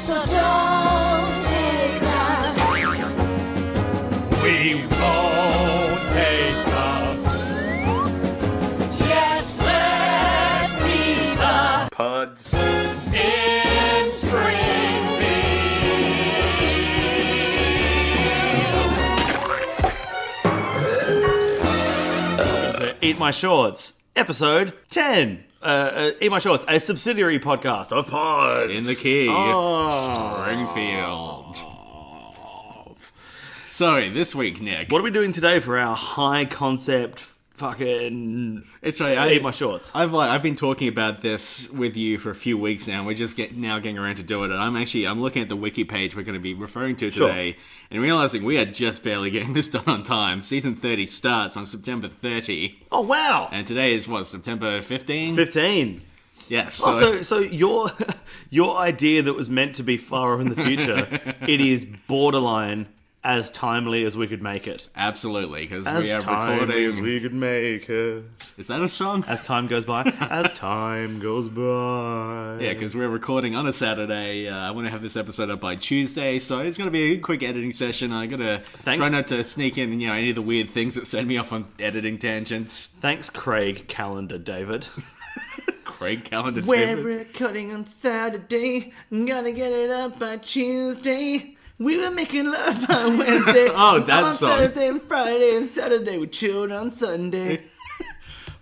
So don't take that. We won't take the... Yes, let's be the Pods. in Springfield. Eat My Shorts, episode 10. Eat My Shorts, a subsidiary podcast of Pods. In the key. Oh. Springfield. So, this week, Nick. What are we doing today for our high concept fucking It's right. Eat My Shorts? I've been talking about this with you for a few weeks now. We're just now getting around to do it. And I'm looking at the wiki page we're going to be referring to today, and realizing we are just barely getting this done on time. Season 30 starts on September 30, Oh, wow. and today is what, September 15? 15. Yes. So your idea that was meant to be far off in the future, it is borderline as timely as we could make it. Absolutely, because As we are timely as recording. we could make it. Is that a song? As time goes by. As time goes by. Yeah, because we're recording on a Saturday. I want to have this episode up by Tuesday, so it's going to be a quick editing session. I got to try not to sneak in, any of the weird things that send me off on editing tangents. Thanks, Craig Calendar David. Craig Calendar We're David. recording on Saturday. Gotta get it up by Tuesday. We were making love by Wednesday. Oh, that on song. Thursday and Friday and Saturday. We chilled on Sunday.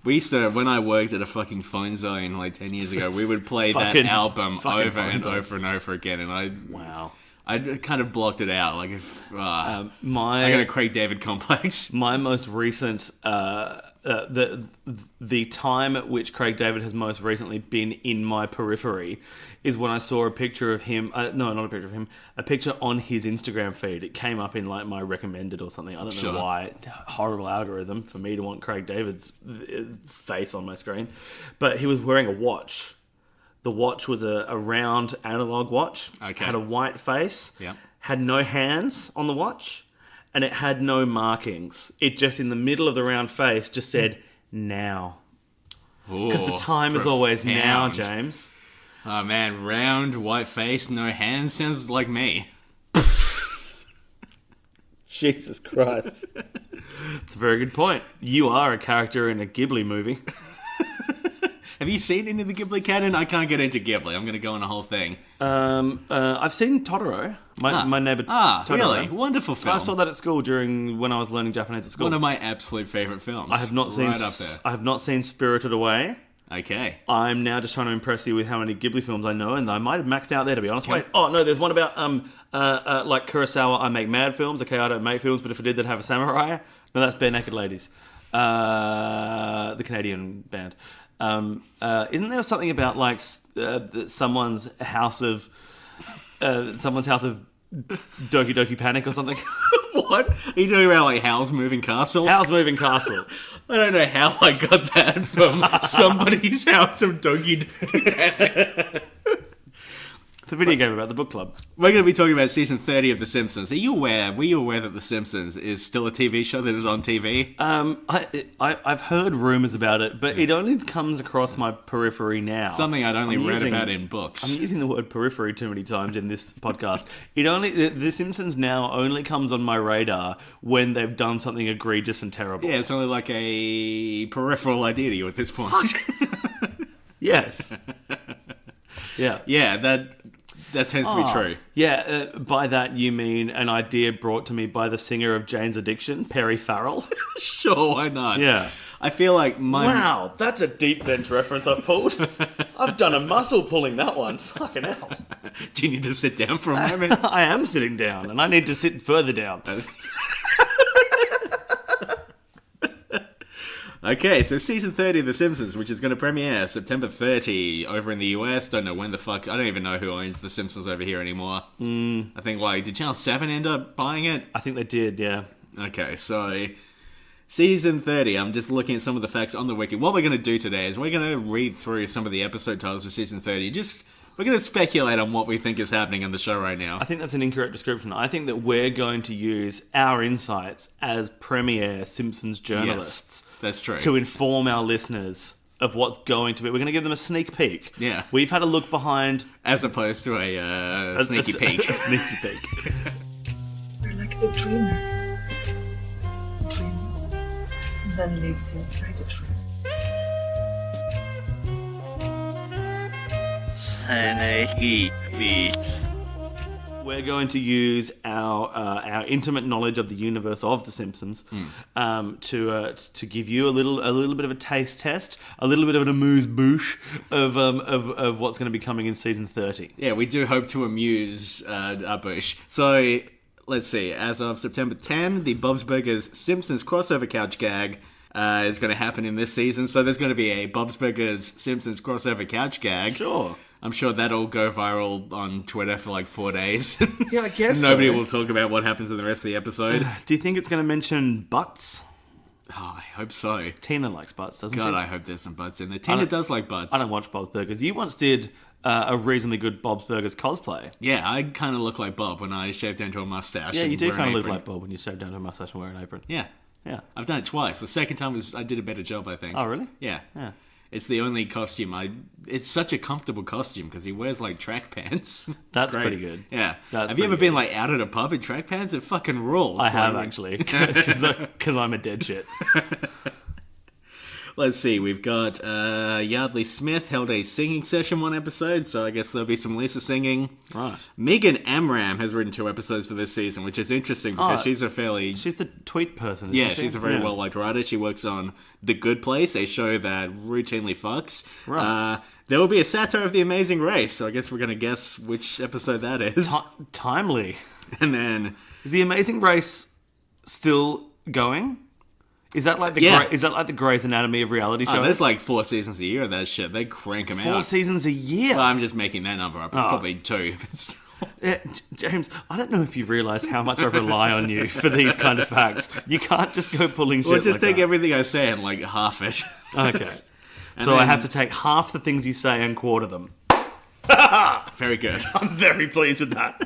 We used to, when I worked at a fucking phone zone like 10 years ago, we would play that Fucking album over Phone and Zone. over and over again, and Wow. I kind of blocked it out. Like, if I got a My Craig David complex. most recent the time at which Craig David has most recently been in my periphery is when I saw a picture of him. No, not a picture of him. A picture on his Instagram feed. It came up in like my recommended or something. I don't know Sure. why. Horrible algorithm for me to want Craig David's face on my screen. But he was wearing a watch. The watch was a round analog watch. Okay. Had a white face. Yeah. Had no hands on the watch. And it had no markings. It just, in the middle of the round face, just said, now. Because the time is always now, profound. James. Oh man, round, white face, no hands, sounds like me. Jesus Christ. It's a very good point. You are a character in a Ghibli movie. Have you seen any of the Ghibli canon? I can't get into Ghibli. I'm going to go on a whole thing. I've seen Totoro. My neighbour Totoro. Really? Wonderful film. I saw that at school when I was learning Japanese at school. One of my absolute favourite films. I have not seen Right up there. I have not seen Spirited Away. Okay. I'm now just trying to impress you with how many Ghibli films I know, and I might have maxed out there, to be honest. Wait, oh no, there's one about like Kurosawa. I make mad films. Okay, I don't make films, but if I did, they'd have a samurai. No, that's Bare Naked Ladies, the Canadian band. Isn't there something about like someone's house of Doki Doki Panic or something? What? Are you talking about like Howl's Moving Castle? Howl's Moving Castle. I don't know how I got that from somebody's house of Donkey Panic. The video game about the book club. We're going to be talking about season 30 of The Simpsons. Were you aware that The Simpsons is still a TV show that is on TV? I've heard rumors about it, but it only comes across my periphery now. Something I'd only read about in books. I'm using the word periphery too many times in this podcast. The Simpsons now only comes on my radar when they've done something egregious and terrible. Yeah, it's only like a peripheral idea to you at this point. Yes. Yeah. Yeah, that tends to be true. Yeah, by that you mean an idea brought to me by the singer of Jane's Addiction, Perry Farrell. Sure, why not? Yeah. I feel like Wow, that's a deep bench reference I've pulled. I've done a muscle pulling that one. Fucking hell. Do you need to sit down for a moment? I am sitting down, and I need to sit further down. Okay, so season 30 of The Simpsons, which is going to premiere September 30 over in the US. Don't know when the fuck. I don't even know who owns The Simpsons over here anymore. I think, did Channel 7 end up buying it? I think they did, yeah. Okay, so season 30, I'm just looking at some of the facts on the wiki. What we're going to do today is we're going to read through some of the episode titles of season 30. We're going to speculate on what we think is happening on the show right now. I think that's an incorrect description. I think that we're going to use our insights as premier Simpsons journalists Yes, that's true. to inform our listeners of what's going to be. We're going to give them a sneak peek. Yeah. We've had a look behind As opposed to a sneaky peek. A sneaky peek. You're like the dreamer. Dreams, and then lives inside the dream. We're going to use our intimate knowledge of the universe of The Simpsons to give you a little bit of a taste test, a little bit of an amuse-bouche of what's going to be coming in season 30. Yeah, we do hope to amuse our bush. So, let's see. As of September 10, the Bob's Burgers Simpsons crossover couch gag is going to happen in this season. So there's going to be a Bob's Burgers Simpsons crossover couch gag. Sure. I'm sure that'll go viral on Twitter for like 4 days. Yeah, I guess Nobody so. will talk about what happens in the rest of the episode. Do you think it's going to mention butts? Oh, I hope so. Tina likes butts, doesn't God, she? I hope there's some butts in there. Tina does like butts. I don't watch Bob's Burgers. You once did a reasonably good Bob's Burgers cosplay. Yeah, I kind of look like Bob when I shaved down to a mustache. Yeah, you and do wear an kind of look apron. like Bob when you shave down to a mustache and wear an apron. Yeah. Yeah. I've done it twice. The second time was I did a better job, I think. Oh, really? Yeah. Yeah. It's the only costume it's such a comfortable costume because he wears like track pants. It's That's great. pretty good. Yeah. That's Have you pretty ever been like out at a pub in track pants? It fucking rules. I have Like, actually, because I'm a dead shit. Let's see. We've got Yardley Smith held a singing session one episode, so I guess there'll be some Lisa singing. Right. Megan Amram has written 2 episodes for this season, which is interesting because Oh, she's a fairly... She's the tweet person, isn't Yeah, she? she's a very Yeah. well-liked writer. She works on The Good Place, a show that routinely fucks. Right. There will be a satire of The Amazing Race, so I guess we're going to guess which episode that is. Timely. And then... Is The Amazing Race still going? Is that like the Yeah. is that like the Grey's Anatomy of reality shows? there's like 4 seasons a year of that shit. They crank them 4 out. seasons a year. Well, I'm just making that number up. It's Oh. probably 2. But still. Yeah, James, I don't know if you realise how much I rely on you for these kind of facts. You can't just go pulling shit Well, just like take that. everything I say and like half it. Okay. And So I then- have to take half the things you say and quarter them. Very good. I'm very pleased with that.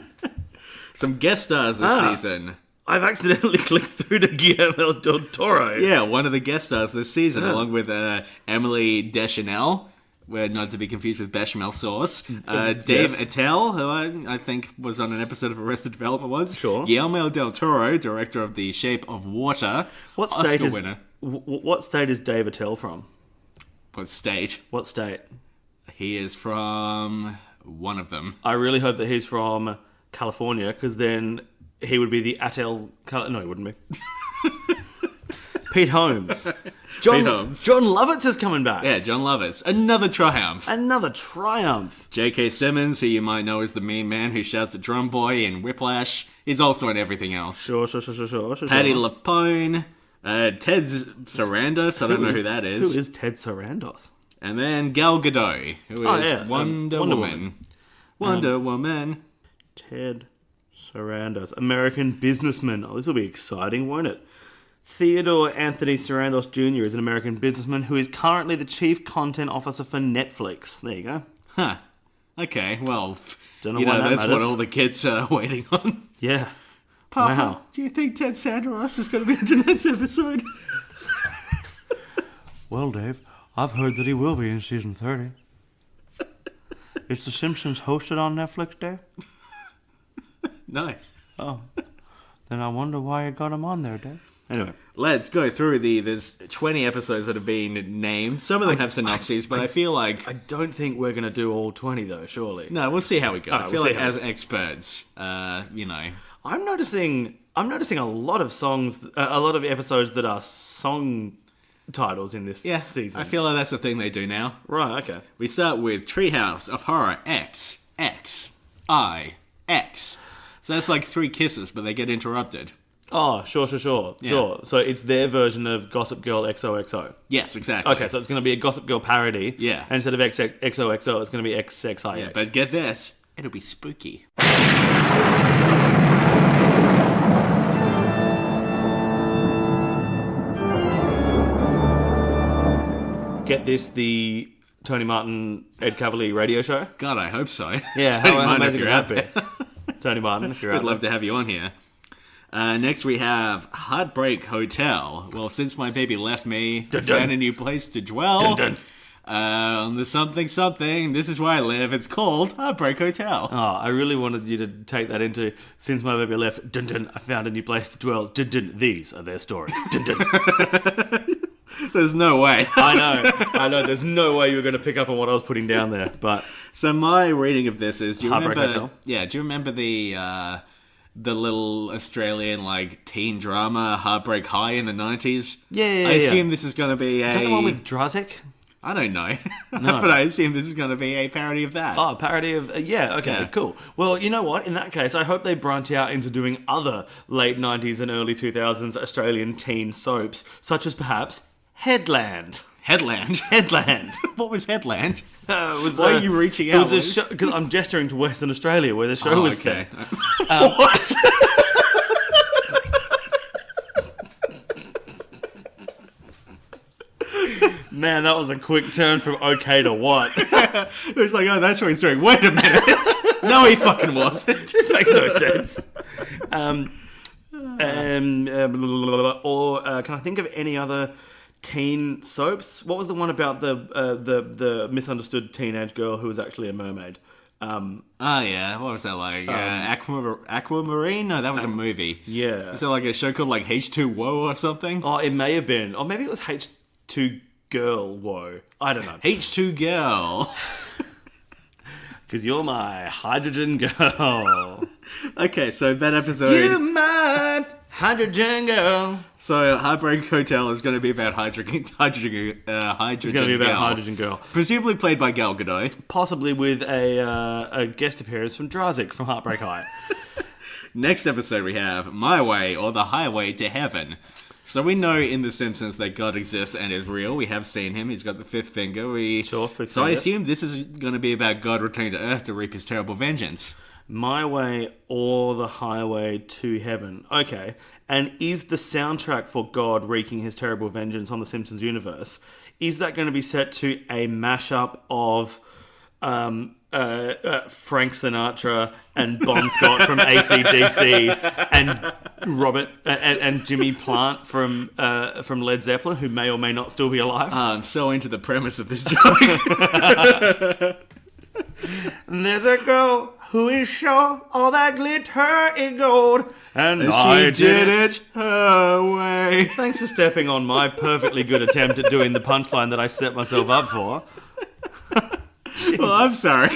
Some guest stars this season. I've accidentally clicked through to Guillermo del Toro. Yeah, one of the guest stars this season, along with Emily Deschanel, not to be confused with bechamel sauce. Dave Yes. Attell, who I think was on an episode of Arrested Development once. Sure. Guillermo del Toro, director of The Shape of Water. What Oscar state is winner. What state is Dave Attell from? What state? What state? He is from one of them. I really hope that he's from California, because then he would be the Attell... No, he wouldn't be. Pete Holmes. Pete Holmes. John Lovitz is coming back. Yeah, John Lovitz. Another triumph. Another triumph. J.K. Simmons, who you might know as the mean man who shouts at Drum Boy in Whiplash. He's also in everything else. Sure. Patty LaPone. Ted Sarandos. I don't know who that is. Who is Ted Sarandos? And then Gal Gadot, who is Oh, yeah, Wonder Wonder Woman. Wonder Woman. Ted Sarandos. American businessman. Oh, this will be exciting, won't it? Theodore Anthony Sarandos Jr. is an American businessman who is currently the chief content officer for Netflix. There you go. Huh. Okay, well, Don't know why that that's what matters. all the kids are waiting on. Yeah. Papa, Wow. do you think Ted Sarandos is going to be in tonight's episode? Well, Dave, I've heard that he will be in season 30. Is The Simpsons hosted on Netflix, Dave? No. Oh. Then I wonder why you got him on there, Dave. Anyway. Let's go through there's 20 episodes that have been named. Some of them have synopses, but I feel like... I don't think we're going to do all 20, though, surely. No, we'll see how we go. I Alright, feel we'll like see how as experts, I'm noticing a lot of songs, a lot of episodes that are song titles in this season. I feel like that's the thing they do now. Right, okay. We start with Treehouse of Horror X, X, I, X. So that's like 3 kisses, but they get interrupted. Oh, sure. Sure. So it's their version of Gossip Girl XOXO. Yes, exactly. Okay, so it's going to be a Gossip Girl parody. Yeah. And instead of XOXO, it's going to be XXIX. Yeah, but get this, it'll be spooky. Get this, the Tony Martin, Ed Cavalier radio show. God, I hope so. Yeah, Tony how Martin, if amazing you're would out that there. be? Tony Martin, if you're We'd out love there. to have you on here. Next we have Heartbreak Hotel. Well, since my baby left me to Dun, dun. find a new place to dwell, Dun, dun. on the something, this is where I live. It's called Heartbreak Hotel. Oh, I really wanted you to take that into, since my baby left, dun dun, I found a new place to dwell, dun dun, these are their stories, dun dun. There's no way. I know, there's no way you were going to pick up on what I was putting down there, but... So my reading of this is, do you Heartbreak remember? Hotel? Yeah, do you remember the little Australian like teen drama Heartbreak High in the 90s? Yeah. I assume this is going to be Is that the one with Drazik? I don't know, No. but I assume this is going to be a parody of that. Oh, a parody of... yeah, okay, Yeah. cool. Well, you know what? In that case, I hope they branch out into doing other late 90s and early 2000s Australian teen soaps, such as perhaps Headland. Headland. Headland. What was Headland? It was, Why are you reaching out? It was a show, because I'm gesturing to Western Australia, where the show Oh, was okay. set. What? Man, that was a quick turn from okay to what? It was like, oh, that's what he's doing. Wait a minute. No, he fucking wasn't. This makes no sense. Can I think of any other teen soaps? What was the one about the misunderstood teenage girl who was actually a mermaid? Oh, yeah. What was that like? Aquamarine? No, that was a movie. Yeah. Is there like a show called like H2 Whoa or something? Oh, it may have been. Or maybe it was H2 Girl. Whoa. I don't know. H2 Girl. Because you're my hydrogen girl. Okay, so that episode... You're my hydrogen girl. So Heartbreak Hotel is going to be about hydrogen It's going to be about girl. hydrogen girl. Presumably played by Gal Gadot. Possibly with a guest appearance from Drazik from Heartbreak High. Next episode we have My Way or the Highway to Heaven. So we know in The Simpsons that God exists and is real. We have seen him. He's got the fifth finger. Sure, fifth So I finger. assume this is going to be about God returning to Earth to reap his terrible vengeance. My Way or the Highway to Heaven. Okay. And is the soundtrack for God wreaking his terrible vengeance on the Simpsons universe, is that going to be set to a mashup of Frank Sinatra and Bon Scott from AC/DC and Robert and Jimmy Plant from Led Zeppelin, who may or may not still be alive? I'm so into the premise of this joke. There's a girl who is sure all that glitter is gold, and She I did it her way. Thanks for stepping on my perfectly good attempt at doing the punchline that I set myself up for. Well, I'm sorry.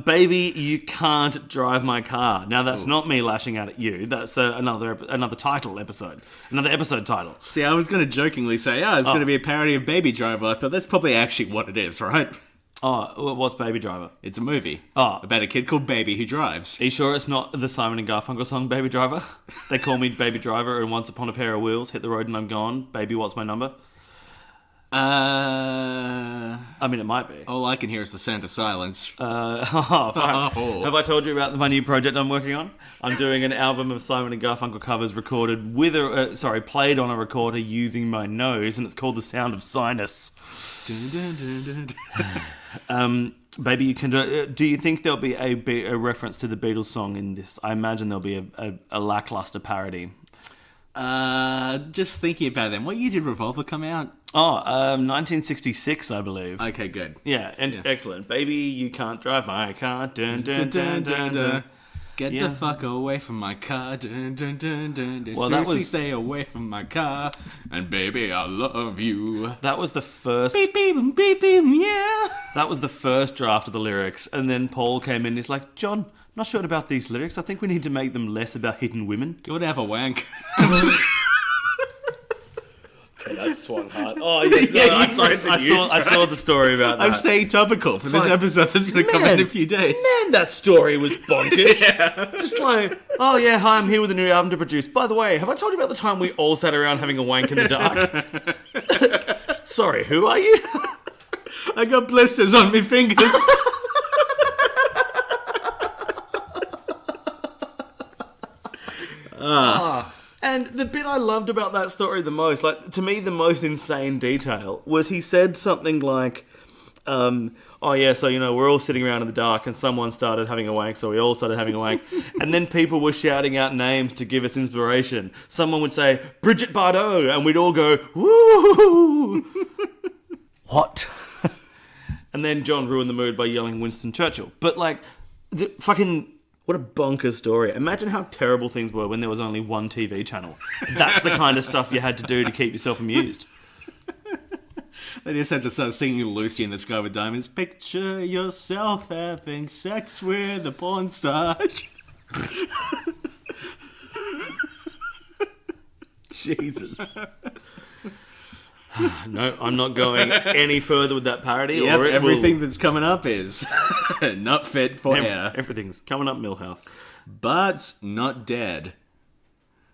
Baby, you can't drive my car. Now, that's not me lashing out at you. That's another title episode. Another episode title. See, I was going to jokingly say, it's going to be a parody of Baby Driver. I thought that's probably actually what it is, right? Oh, what's Baby Driver? It's a movie Oh. about a kid called Baby who drives. Are you sure it's not the Simon and Garfunkel song, Baby Driver? They call me Baby Driver, and once upon a pair of wheels, hit the road and I'm gone. Baby, what's my number? I mean, it might be. All I can hear is the sound of silence. Have Oh. I told you about my new project I'm working on? I'm doing an album of Simon and Garfunkel covers recorded with played on a recorder using my nose, and it's called The Sound of Sinus. Dun, dun, dun, dun. Baby, you can do it. Do you think there'll be a reference to the Beatles song in this? I imagine there'll be a lackluster parody. Just thinking about them. What year did Revolver come out? 1966, I believe. Okay, good. Yeah, and excellent. Baby, you can't drive my car. Dun, dun, dun, dun, dun. Get Yeah. the fuck away from my car. Dun, dun, dun, dun, dun. Well, that Seriously, was- stay away from my car. And baby, I love you. That was the first. Beep, beep, beep, beep, yeah. That was the first draft of the lyrics, and then Paul came in. And he's like, "John, not sure about these lyrics. I think we need to make them less about hitting women." You would have a wank. That's swung hard. Oh Yeah, you frozen used, I saw the story about that. I'm staying topical for this Fine. episode that's going to come in Man. a few days. Man, that story was bonkers. Just like, oh yeah, hi, I'm here with a new album to produce. By the way, have I told you about the time we all sat around having a wank in the dark? Sorry, who are you? I got blisters on my fingers. And the bit I loved about that story the most, like, to me, the most insane detail was he said something like, oh yeah, so, you know, we're all sitting around in the dark and someone started having a wank, so we all started having a wank. And then people were shouting out names to give us inspiration. Someone would say, Bridget Bardot, and we'd all go, woo! what? And then John ruined the mood by yelling Winston Churchill. But like, fucking, what a bonkers story. Imagine how terrible things were when there was only one TV channel. That's the kind of stuff you had to do to keep yourself amused. They just had to start singing Lucy in the Sky with Diamonds. Picture yourself having sex with a porn star. Jesus. No, I'm not going any further with that parody. Yep, or it everything will... that's coming up is not fit for air. Everything's coming up Millhouse. But not dead.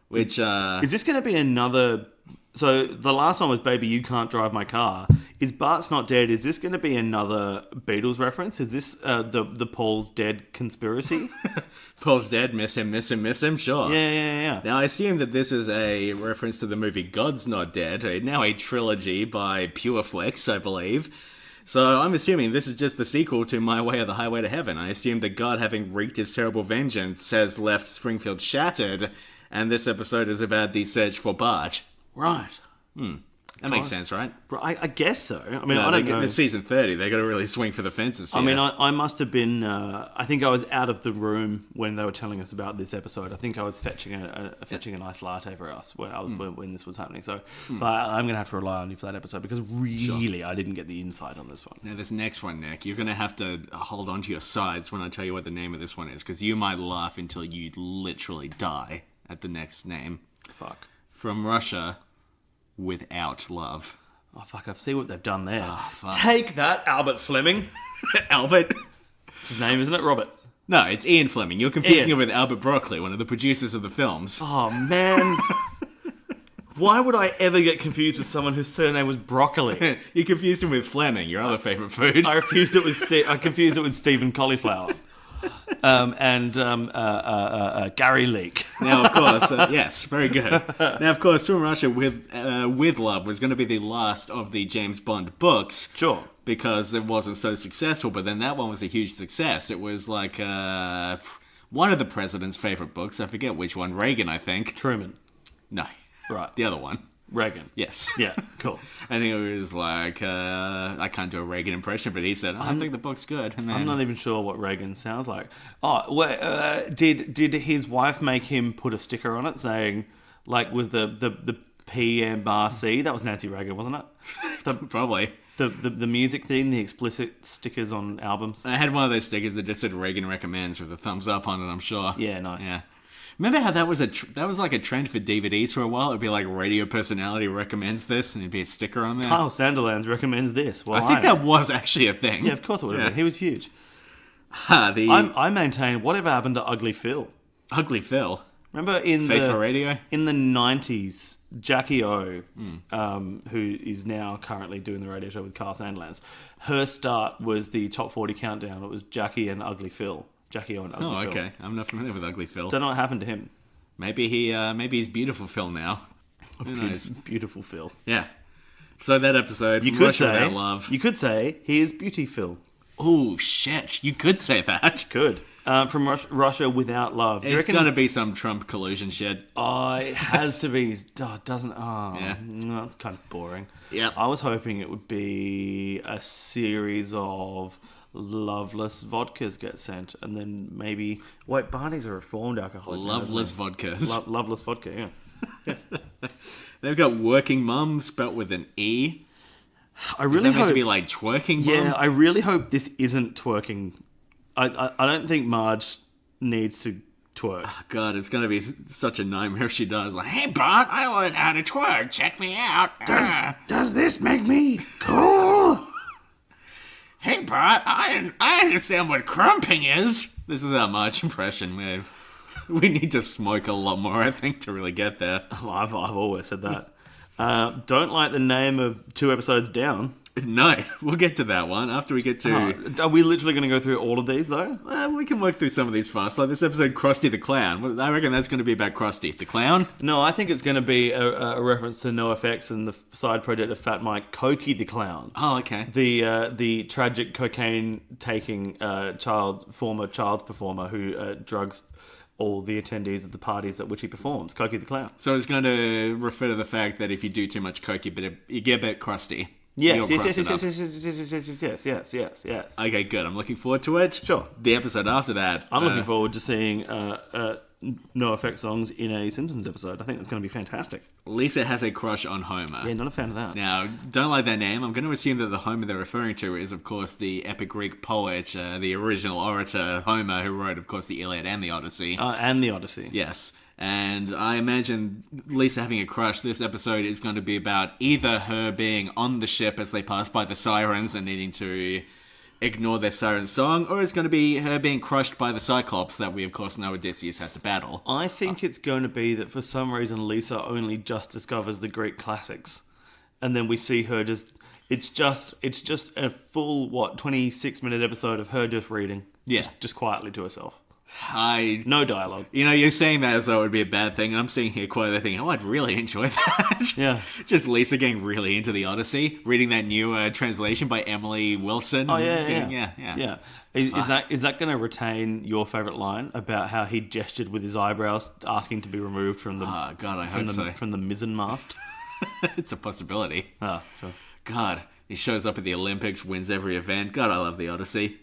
Which, Is this going to be another... So the last one was Baby You Can't Drive My Car. Is Bart's Not Dead, is this going to be another Beatles reference? Is this the Paul's Dead conspiracy? Paul's dead, miss him, miss him, miss him, sure. Yeah. Now, I assume that this is a reference to the movie God's Not Dead, now a trilogy by Pureflix, I believe. So I'm assuming this is just the sequel to My Way or the Highway to Heaven. I assume that God, having wreaked his terrible vengeance, has left Springfield shattered, and this episode is about the search for Bart. Right. That makes sense, right? I guess so. I mean, No, I don't know. It's season 30. They got to really swing for the fences here. I mean, I must have been... I think I was out of the room when they were telling us about this episode. I think I was fetching a nice latte for us when this was happening. So I'm going to have to rely on you for that episode because really I didn't get the insight on this one. Now, this next one, Nick, you're going to have to hold on to your sides when I tell you what the name of this one is because you might laugh until you literally die at the next name. Fuck. From Russia, Without Love. Oh, fuck, I see what they've done there. fuck. Take that, Albert Fleming. Albert? It's his name, isn't it? Robert. No, it's Ian Fleming. You're confusing Ian. him with Albert Broccoli, one of the producers of the films. Oh, man. Why would I ever get confused with someone whose surname was Broccoli? You confused him with Fleming, your other favourite food. I confused it with Stephen Cauliflower. And Gary Leak. Now, of course, yes, very good. Now, of course, From Russia with Love was going to be the last of the James Bond books. Sure. Because it wasn't so successful, but then that one was a huge success. It was like one of the president's favourite books. I forget which one. Reagan, I think. Truman. No. Right. The other one. Reagan. Yes. Yeah, cool. And he was like, I can't do a Reagan impression, but he said, I think the book's good. And then, I'm not even sure what Reagan sounds like. Oh, did his wife make him put a sticker on it saying, like, was the PMRC? That was Nancy Reagan, wasn't it? Probably. The music thing, the explicit stickers on albums. I had one of those stickers that just said Reagan recommends with a thumbs up on it, I'm sure. Yeah, nice. Yeah. Remember how that was that was like a trend for DVDs for a while? It'd be like radio personality recommends this, and it'd be a sticker on there. Kyle Sandilands recommends this. Well, I think that was actually a thing. Yeah, of course it would have been. He was huge. The I maintain, whatever happened to Ugly Phil? Ugly Phil. Remember in Face for Radio? In the 90s, Jackie O, who is now currently doing the radio show with Kyle Sandilands, her start was the Top 40 Countdown. It was Jackie and Ugly Phil. Jackie O and Ugly Phil. Oh, okay. I'm not familiar with Ugly Phil. Don't know what happened to him. Maybe he's Beautiful Phil now. Who knows? Beautiful Phil. Yeah. So that episode, You From could Russia say, Without Love. you could say, he is Beauty Phil. Oh, shit. You could say that. Good. From Russia Without Love. It's going to be some Trump collusion shit. Oh, it has to be. Doesn't. Oh, Yeah. no, that's kind of boring. Yep. I was hoping it would be a series of loveless vodkas get sent, and then maybe. Wait, Barney's a reformed alcoholic. now, Loveless isn't vodkas. he? Loveless vodka. Yeah. They've got Working Mum spelt with an E. I Is really that meant hope. to be like twerking mum? Yeah, I really hope this isn't twerking. I don't think Marge needs to twerk. God, it's going to be such a nightmare if she does. Like, hey, Bart, I learned how to twerk. Check me out. Does this make me cool? Hey, Bart, I understand what crumping is. This is our Marge impression, man. We need to smoke a lot more, I think, to really get there. Well, I've always said that. Don't like the name of 2 episodes down. No, we'll get to that one after we get to... Are we literally going to go through all of these, though? we can work through some of these fast. Like this episode, Krusty the Clown. I reckon that's going to be about Krusty the Clown. No, I think it's going to be a reference to NoFX and the side project of Fat Mike, Cokie the Clown. Oh, okay. The tragic cocaine-taking former child performer who drugs all the attendees at the parties at which he performs, Cokie the Clown. So it's going to refer to the fact that if you do too much coke, you get a bit crusty. Yes, You'll yes, cross yes, it yes, up. yes. Okay, good. I'm looking forward to it. Sure. The episode after that. I'm looking forward to seeing No Effect songs in a Simpsons episode. I think that's going to be fantastic. Lisa has a crush on Homer. Yeah, not a fan of that. Now, don't like that name. I'm going to assume that the Homer they're referring to is, of course, the epic Greek poet, the original orator Homer, who wrote, of course, the Iliad and the Odyssey. And the Odyssey. Yes. And I imagine Lisa having a crush. This episode is going to be about either her being on the ship as they pass by the sirens and needing to ignore their siren song, or it's going to be her being crushed by the Cyclops that we, of course, know Odysseus had to battle. I think it's going to be that for some reason Lisa only just discovers the Greek classics, and then we see her just. It's just a full 26-minute episode of her just reading. Yeah. Just quietly to herself. No dialogue. You know, you're saying that as though it would be a bad thing. I'm seeing here quite a thing. Oh, I'd really enjoy that. Yeah. Just Lisa getting really into the Odyssey, reading that new translation by Emily Wilson. Oh yeah. Yeah. Is that going to retain your favourite line about how he gestured with his eyebrows, asking to be removed from the Oh, God, I hope so. from the mizzen mast? It's a possibility. Ah, sure. God, he shows up at the Olympics, wins every event. God, I love the Odyssey.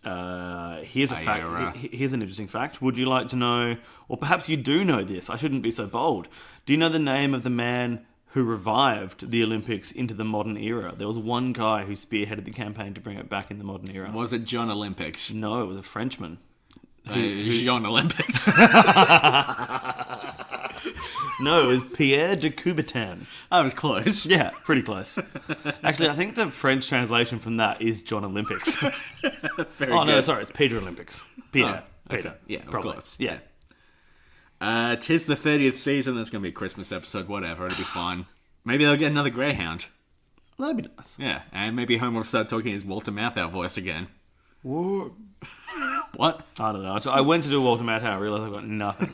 Here's a fact. Here's an interesting fact. Would you like to know, or perhaps you do know this? I shouldn't be so bold. Do you know the name of the man who revived the Olympics into the modern era? There was one guy who spearheaded the campaign to bring it back in the modern era. Was it John Olympics? No, it was a Frenchman. Jean Olympics. No, it was Pierre de Coubertin. I was close. Yeah, pretty close. Actually, I think the French translation from that is John Olympics. Very No, good. sorry, it's Peter Olympics. Peter. Okay. Peter. Yeah, of Probably. course. Yeah. Tis the 30th season. There's going to be a Christmas episode, whatever. It'll be fine. Maybe they'll get another Greyhound. That'd be nice. Yeah, and maybe Homer will start talking his Walter Matthau voice again. What? What? I don't know. I went to do Walter Matthau. I realised I got nothing.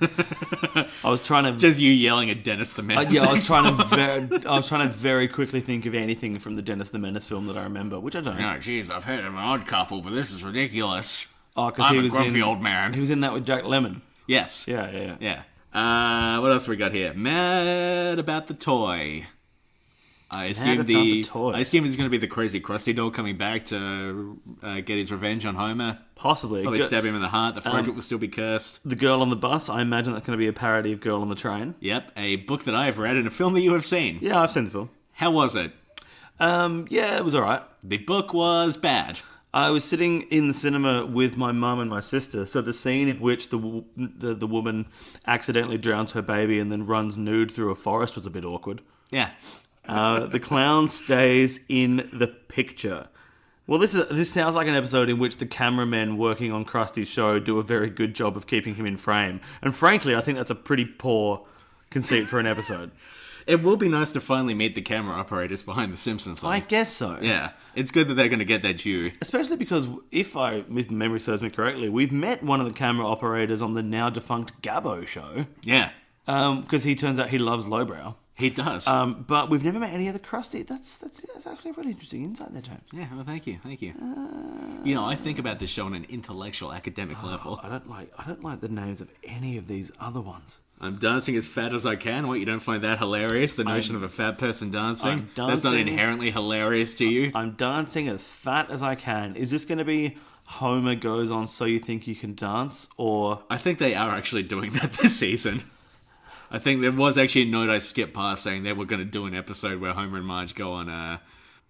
I was trying to... Just you yelling at Dennis the Menace. I was trying to very quickly think of anything from the Dennis the Menace film that I remember, which I don't. Oh, jeez, I've heard of an Odd Couple, but this is ridiculous. Oh, because I'm he a was grumpy in, old man. He was in that with Jack Lemmon. Yes. Yeah. Yeah. What else we got here? Mad about the toy. I assume about the toy. I assume it's going to be the crazy Krusty doll coming back to get his revenge on Homer. Possibly. Probably stab him in the heart. The froglet will still be cursed. The Girl on the Bus. I imagine that's going to be a parody of Girl on the Train. Yep, a book that I have read and a film that you have seen. Yeah, I've seen the film. How was it? Yeah, it was all right. The book was bad. I was sitting in the cinema with my mum and my sister, so the scene in which the woman accidentally drowns her baby and then runs nude through a forest was a bit awkward. Yeah. The clown stays in the picture. Well, this sounds like an episode in which the cameramen working on Krusty's show do a very good job of keeping him in frame. And frankly, I think that's a pretty poor conceit for an episode. It will be nice to finally meet the camera operators behind The Simpsons. I guess so. Yeah. It's good that they're going to get their due. Especially because, if memory serves me correctly, we've met one of the camera operators on the now defunct Gabbo show. Yeah. Because he turns out he loves lowbrow. He does. But we've never met any other Krusty. That's actually a really interesting insight there, James. Yeah, well, thank you. I think about this show on an intellectual, academic level. I don't like the names of any of these other ones. I'm dancing as fat as I can. What, you don't find that hilarious? The notion of a fat person dancing? That's not inherently hilarious to you? I'm dancing as fat as I can. Is this going to be Homer goes on So You Think You Can Dance, or... I think they are actually doing that this season. I think there was actually a note I skipped past saying they were going to do an episode where Homer and Marge go on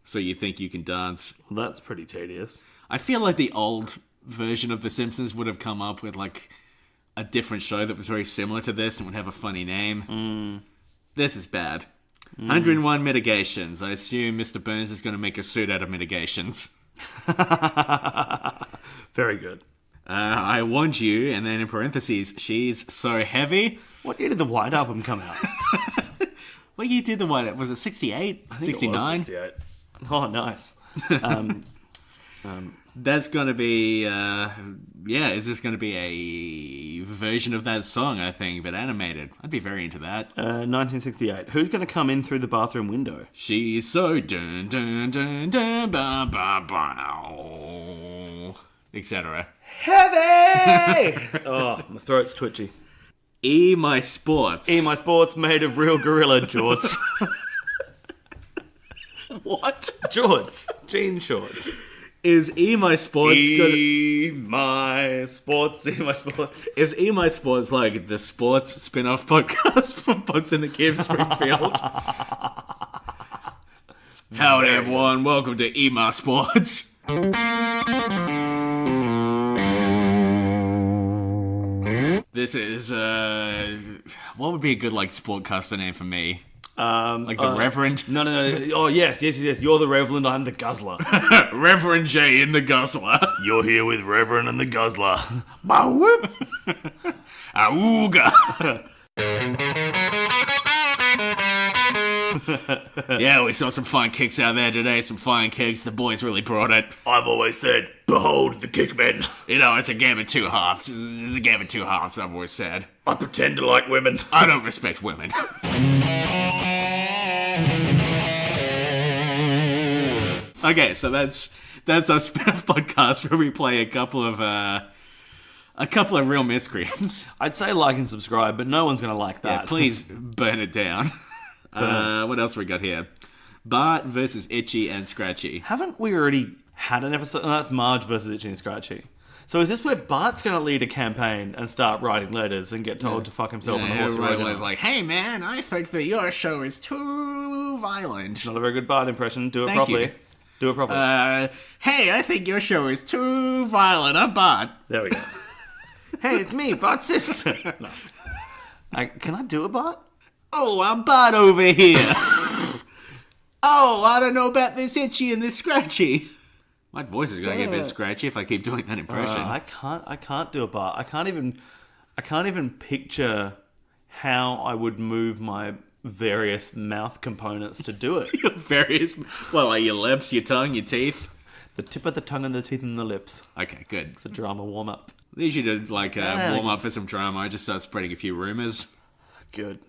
So You Think You Can Dance. Well, that's pretty tedious. I feel like the old version of The Simpsons would have come up with like a different show that was very similar to this and would have a funny name. This is bad. 101 mitigations. I assume Mr. Burns is going to make a suit out of mitigations. Very good. I want you, and then in parentheses, she's so heavy. What year did the White Album come out? What year did the White? Was it 68? 69? 68. Oh, nice. That's going to be, it's just going to be a version of that song, I think, but animated. I'd be very into that. 1968. Who's going to come in through the bathroom window? She's so dun dun dun dun ba ba ba, etc. Heavy! Oh, my throat's twitchy. My Sports. My Sports made of real gorilla jorts. What? Shorts. Jean shorts. Is E My Sports good? E my sports. Is E My Sports like the sports spin-off podcast from Bugs in the Cave Springfield? Howdy everyone, welcome to E My Sports. This is what would be a good like sportcaster name for me? Like the Reverend? No. Oh, yes. You're the Reverend, I'm the Guzzler. Reverend J in the Guzzler. You're here with Reverend and the Guzzler. Bow-whoop. Auga. Yeah, we saw some fine kicks out there today, some fine kicks. The boys really brought it. I've always said, behold the kickmen. You know, it's a game of two halves. It's a game of two halves, I've always said. I pretend to like women. I don't respect women. Okay, so that's our spin-off podcast where we play a couple of real miscreants. I'd say like and subscribe, but no one's going to like that. Yeah, please burn it down. What else we got here? Bart versus Itchy and Scratchy. Haven't we already had an episode? Oh, that's Marge versus Itchy and Scratchy. So is this where Bart's going to lead a campaign and start writing letters and get told to fuck himself on the horse? Everybody's like, hey man, I think that your show is too violent. Not a very good Bart impression. Do it Thank properly. you. Do it properly. Hey, I think your show is too violent. I'm Bart. There we go. Hey, it's me, Bart Simpson. No. Can I do a Bart? Oh, I'm Bart over here. Oh, I don't know about this Itchy and this Scratchy. My voice is going to get a bit scratchy if I keep doing that impression. I can't do a Bart. I can't even picture how I would move my various mouth components to do it. Like your lips, your tongue, your teeth. The tip of the tongue and the teeth and the lips. Okay, good. It's a drama warm up. These should do like warm up for some drama. I just start spreading a few rumors. Good.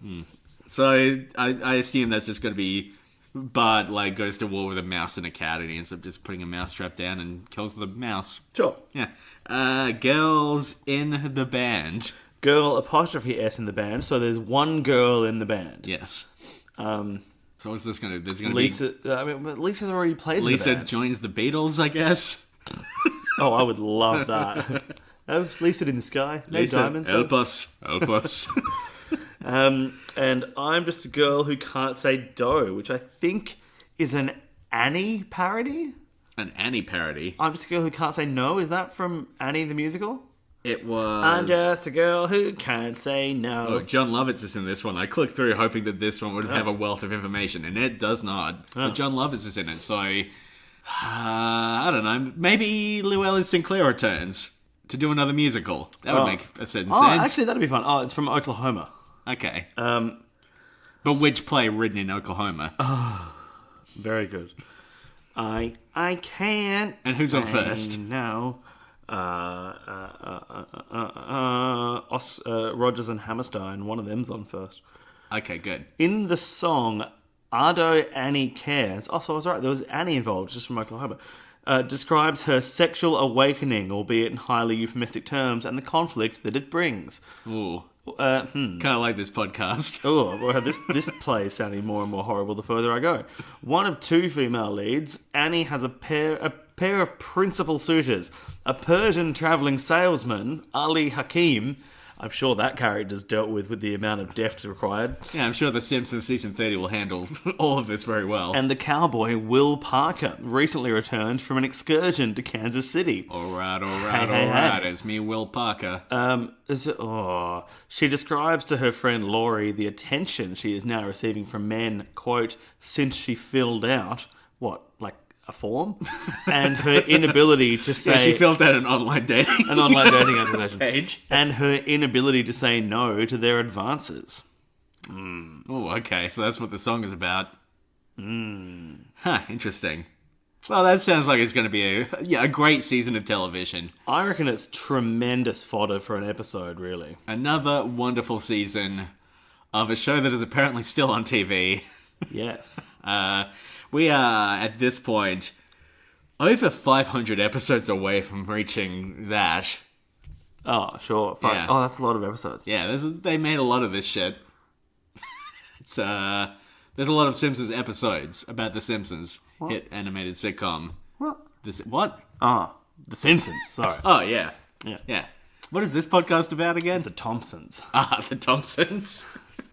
So I assume that's just going to be Bart like goes to war with a mouse and a cat, and he ends up just putting a mouse trap down and kills the mouse. Sure. Yeah. Girls in the band. Girl apostrophe S in the band. So there's one girl in the band. Yes. Um, So what's this going to? There's going to Lisa. I mean, Lisa's already plays. Lisa in the band. joins the Beatles, I guess. Oh, I would love that. Oh, Lisa in the sky. No Lisa, diamonds. help though. us. And I'm just a girl who can't say dough, which I think is an Annie parody. An Annie parody. I'm just a girl who can't say no. Is that from Annie the musical? It was. I'm just a girl who can't say no. Oh, John Lovitz is in this one. I clicked through hoping that this one would have a wealth of information, and it does not. But John Lovitz is in it, so I don't know. Maybe Llewellyn Sinclair returns to do another musical. That would make a certain Oh, sense. actually, that'd be fun. Oh, it's from Oklahoma. Okay. But which play written in Oklahoma? Very good. I can't. And who's on say first? No. Rogers and Hammerstein. One of them's on first. Okay, good. In the song Ardo Annie Cares, oh, so I was right, there was Annie involved, just from Oklahoma, describes her sexual awakening, albeit in highly euphemistic terms, and the conflict that it brings. Ooh. Kind of like this podcast. Oh, well, this play is sounding more and more horrible the further I go. One of two female leads, Annie has a pair of principal suitors, a Persian travelling salesman, Ali Hakim. I'm sure that character's dealt with the amount of depth required. Yeah, I'm sure The Simpsons season 30 will handle all of this very well. And the cowboy, Will Parker, recently returned from an excursion to Kansas City. All right, Hey. it's me, Will Parker. She describes to her friend Laurie the attention she is now receiving from men, quote, since she filled out, what, like a form? And her inability to say... Yeah, she filled out an online dating application. page. And her inability to say no to their advances. Oh, okay, so that's what the song is about. Huh, interesting. Well, that sounds like it's going to be a great season of television. I reckon it's tremendous fodder for an episode, really. Another wonderful season of a show that is apparently still on TV. Yes. We are, at this point, over 500 episodes away from reaching that. Oh, sure. Fine. Yeah. Oh, that's a lot of episodes. Yeah, they made a lot of this shit. There's a lot of Simpsons episodes about The Simpsons. hit animated sitcom. What? What? Ah, The Simpsons. Sorry. Oh, yeah. Yeah. Yeah. What is this podcast about again? The Thompsons. The Thompsons.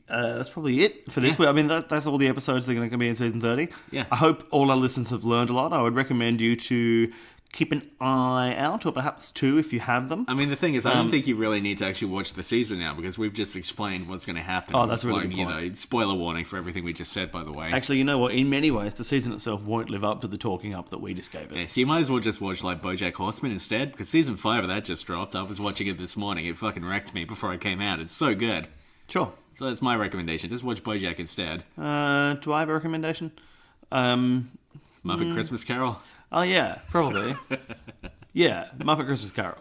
That's probably it for this week. I mean, that's all the episodes that are going to be in season 30. Yeah. I hope all our listeners have learned a lot. I would recommend you to keep an eye out, or perhaps two if you have them. I mean, the thing is, I don't think you really need to actually watch the season now because we've just explained what's going to happen. Oh, that's It's a really like, good point. spoiler warning for everything we just said, by the way. Actually, you know what? In many ways, the season itself won't live up to the talking up that we just gave it. Yeah, so you might as well just watch like BoJack Horseman instead, because season 5 of that just dropped. I was watching it this morning. It fucking wrecked me before I came out. It's so good. Sure. So that's my recommendation. Just watch BoJack instead. Do I have a recommendation? Muppet Christmas Carol. Oh, yeah, probably. Yeah, Muppet Christmas Carol.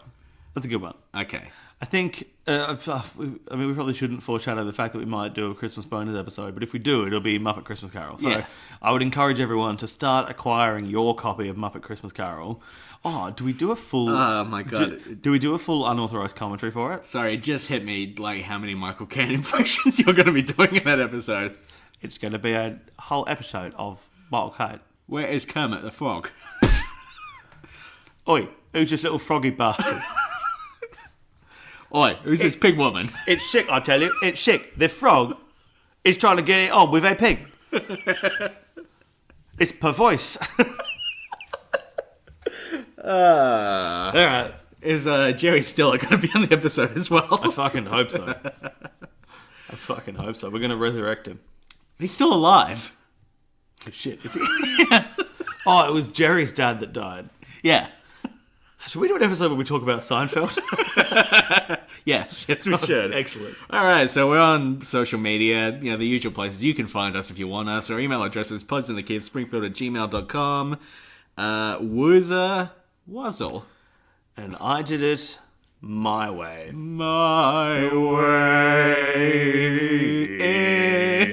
That's a good one. Okay. I think, we probably shouldn't foreshadow the fact that we might do a Christmas bonus episode, but if we do, it'll be Muppet Christmas Carol. So Yeah. I would encourage everyone to start acquiring your copy of Muppet Christmas Carol. Oh, do we do a full... Oh my god. Do we do a full unauthorized commentary for it? Sorry, it just hit me like how many Michael Caine impressions you're going to be doing in that episode. It's going to be a whole episode of Michael Caine. Where is Kermit the Frog? Oi, who's this little froggy bastard? Oi, who's this pig woman? It's sick, I tell you. It's sick. The frog is trying to get it on with a pig. It's per voice. All right. Is Jerry Stiller going to be on the episode as well? I fucking hope so. I fucking hope so. We're going to resurrect him. He's still alive. Oh, shit. Is he? Oh, it was Jerry's dad that died. Yeah. Should we do an episode where we talk about Seinfeld? Yes, we should. Excellent. All right, so we're on social media, the usual places you can find us if you want us. Our email address is podsinthecavespringfield@gmail.com. Woozer Wuzzle. And I did it my way. My way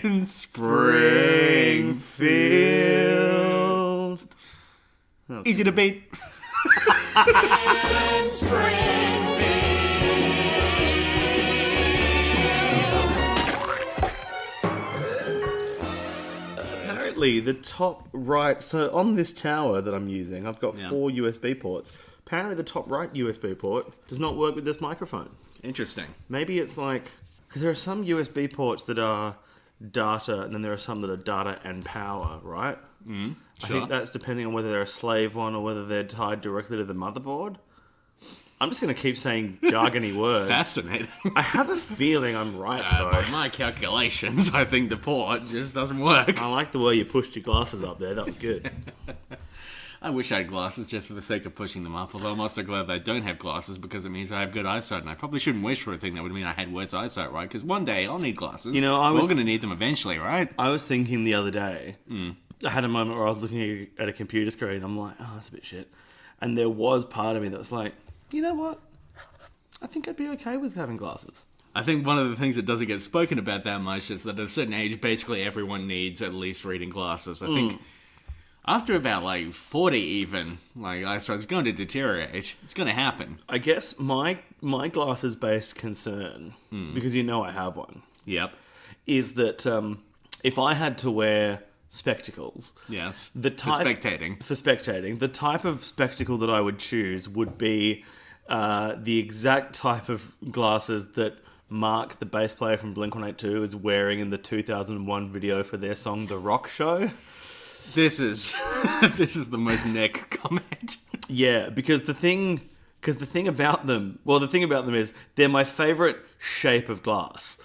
in Springfield. Easy to beat. Apparently, the top right... So, on this tower that I'm using, I've got Yeah. 4 USB ports. Apparently, the top right USB port does not work with this microphone. Interesting. Maybe it's like... Because there are some USB ports that are data, and then there are some that are data and power, right? I Sure. think that's depending on whether they're a slave one or whether they're tied directly to the motherboard. I'm just going to keep saying jargony words. Fascinating. I have a feeling I'm right, By though. my calculations, I think the port just doesn't work. I like the way you pushed your glasses up there. That was good. I wish I had glasses just for the sake of pushing them up, although I'm also glad that I don't have glasses because it means I have good eyesight, and I probably shouldn't wish for a thing that would mean I had worse eyesight, right? Because one day I'll need glasses. You know, We're going to need them eventually, right? I was thinking the other day, I had a moment where I was looking at a computer screen, and I'm like, oh, that's a bit shit. And there was part of me that was like, you know what? I think I'd be okay with having glasses. I think one of the things that doesn't get spoken about that much is that at a certain age, basically everyone needs at least reading glasses. I think after about like 40 even, like eyesight's going to deteriorate. It's going to happen. I guess my glasses-based concern, because you know I have one, Yep. is that if I had to wear spectacles, Yes. the type For spectating. the type of spectacle that I would choose would be the exact type of glasses that Mark, the bass player from Blink-182, is wearing in the 2001 video for their song "The Rock Show." This is the most neck comment. Yeah, because the thing about them, the thing about them is they're my favorite shape of glass.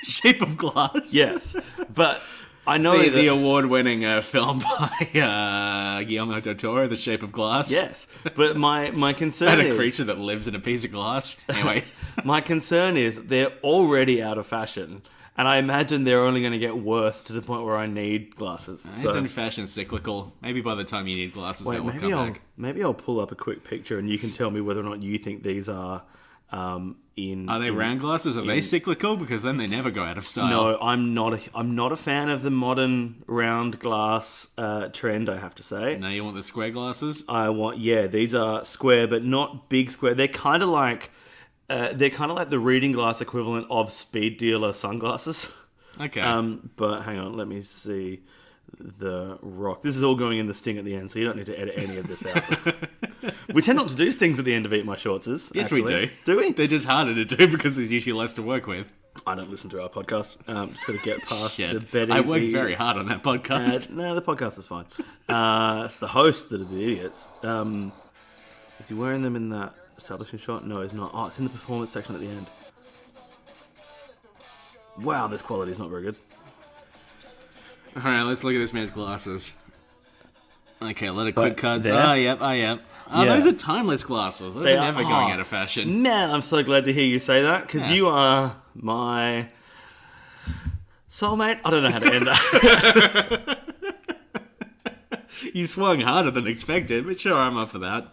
Shape of Glass. Yes, but I know that The award-winning film by Guillermo del Toro, The Shape of Glass. yes, but my concern About a is creature that lives in a piece of glass. Anyway. my concern is they're already out of fashion, and I imagine they're only going to get worse to the point where I need glasses. Isn't fashion cyclical? Maybe by the time you need glasses, wait, that will maybe come back. maybe I'll pull up a quick picture, and you can tell me whether or not you think these are in. Are they round glasses? Are they cyclical? Because then they never go out of style. No, I'm not a fan of the modern round glass trend. I have to say. Now you want the square glasses? These are square, but not big square. They're kind of like the reading glass equivalent of speed dealer sunglasses. Okay. But hang on, let me see. The Rock. This is all going in the sting at the end, so you don't need to edit any of this out. We tend not to do stings at the end of Eat My Shortses. Yes, actually. we do. Do we? They're just harder to do because there's usually less to work with. I don't listen to our podcast. Just got to get past Shit. the bed I work easy. very hard on that podcast. No, the podcast is fine. It's the hosts that are the idiots. Is he wearing them in that establishing shot? No, he's not. Oh, it's in the performance section at the end. Wow, this quality is not very good. All right, let's look at this man's glasses. Okay, a lot of quick cuts. there? Oh, yep. Oh, Yeah. those are timeless glasses. Those They are are- never going out of fashion. Man, I'm so glad to hear you say that, because Yeah. you are my soulmate. I don't know how to end that. You swung harder than expected, but sure, I'm up for that.